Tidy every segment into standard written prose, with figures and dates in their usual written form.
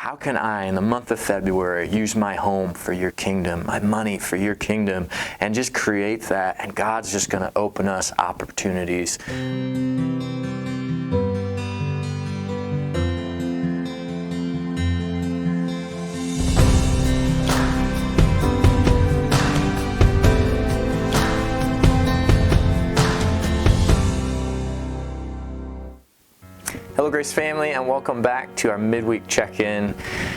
how can I, in the month of February, use my home for your kingdom, my money for your kingdom, and just create that, and God's just going to open us opportunities. Hello, Grace family, and welcome back to our Midweek Check In.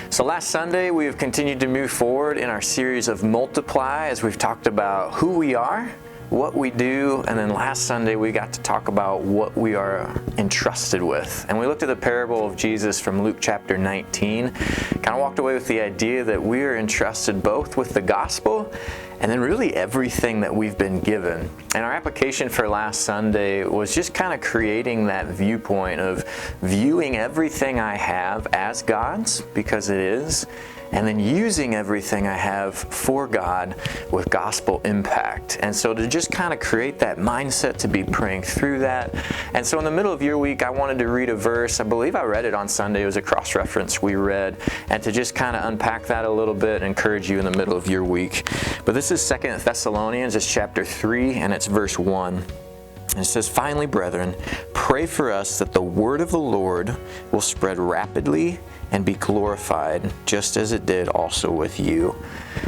So last Sunday, we have continued to move forward in our series of Multiply as we've talked about who we are, what we do, and then last Sunday we got to talk about what we are entrusted with. And we looked at the parable of Jesus from Luke chapter 19, kind of walked away with the idea that we are entrusted both with the gospel and then really everything that we've been given. And our application for last Sunday was just kind of creating that viewpoint of viewing everything I have as God's, because it is, and then using everything I have for God with gospel impact. And so to just kind of create that mindset to be praying through that. And so in the middle of your week, I wanted to read a verse. I believe I read it on Sunday. It was a cross-reference we read. And to just kind of unpack that a little bit and encourage you in the middle of your week. But this is 2 Thessalonians, it's chapter 3, and it's verse 1. And it says, "Finally, brethren, pray for us that the word of the Lord will spread rapidly and be glorified, just as it did also with you."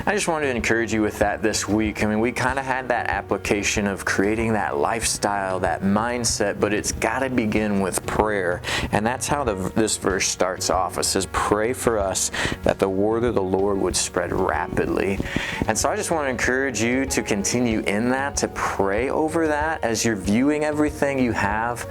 I just wanted to encourage you with that this week. I mean, we kind of had that application of creating that lifestyle, that mindset, but it's got to begin with prayer. And that's how this verse starts off. It says, "Pray for us that the word of the Lord would spread rapidly." And so I just want to encourage you to continue in that, to pray over that as you're viewing everything you have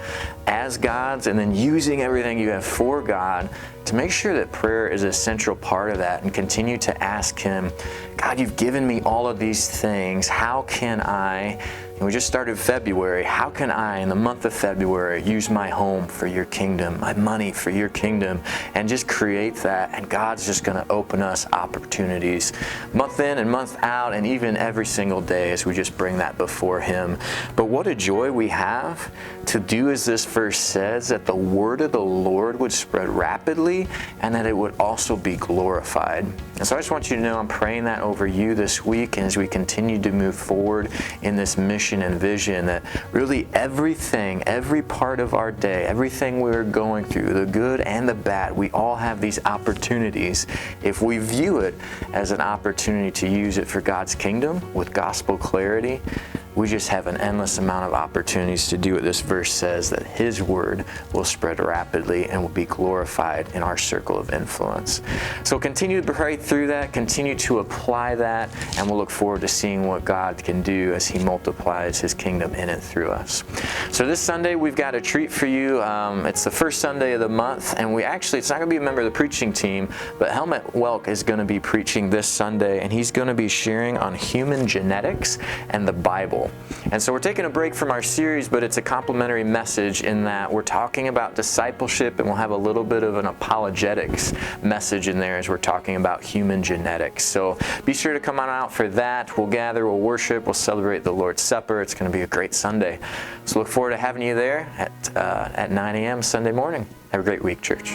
as God's and then using everything you have for God, to make sure that prayer is a central part of that, and continue to ask Him, God, you've given me all of these things. How can I, and we just started February, how can I, in the month of February, use my home for your kingdom, my money for your kingdom, and just create that, and God's just going to open us opportunities month in and month out, and even every single day as we just bring that before Him. But what a joy we have to do as this verse says, that the word of the Lord would spread rapidly and that it would also be glorified. And so I just want you to know I'm praying that over you this week, and as we continue to move forward in this mission and vision, that really everything, every part of our day, everything we're going through, the good and the bad, we all have these opportunities. If we view it as an opportunity to use it for God's kingdom with gospel clarity, we just have an endless amount of opportunities to do what this verse says, that His word will spread rapidly and will be glorified in our circle of influence. So continue to pray through that, continue to apply that, and we'll look forward to seeing what God can do as He multiplies His kingdom in and through us. So this Sunday, we've got a treat for you. It's the first Sunday of the month, and it's not going to be a member of the preaching team, but Helmut Welk is going to be preaching this Sunday, and he's going to be sharing on human genetics and the Bible. And so we're taking a break from our series, but it's a complimentary message in that we're talking about discipleship, and we'll have a little bit of an apologetics message in there as we're talking about human genetics. So be sure to come on out for that. We'll gather, we'll worship, we'll celebrate the Lord's Supper. It's going to be a great Sunday. So look forward to having you there at 9 a.m. Sunday morning. Have a great week, church.